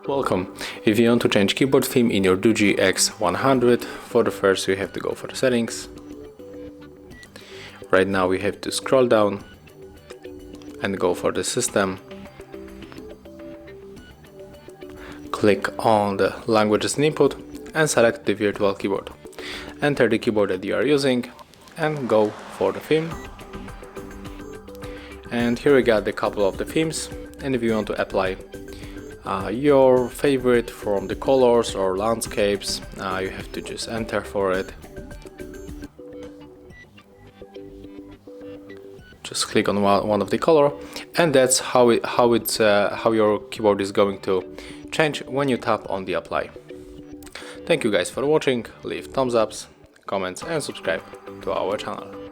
Welcome. If you want to change keyboard theme in your Doogee X100, for the first we have to go for the settings. Right now we have to scroll down and go for the system. Click on the languages and input and select the virtual keyboard. Enter the keyboard that you are using and go for the theme. And here we got a couple of the themes, and if you want to apply your favorite from the colors or landscapes, you have to just enter for it. Just click on one of the color, and that's how your keyboard is going to change when you tap on the apply. Thank you guys for watching. Leave thumbs ups, comments and subscribe to our channel.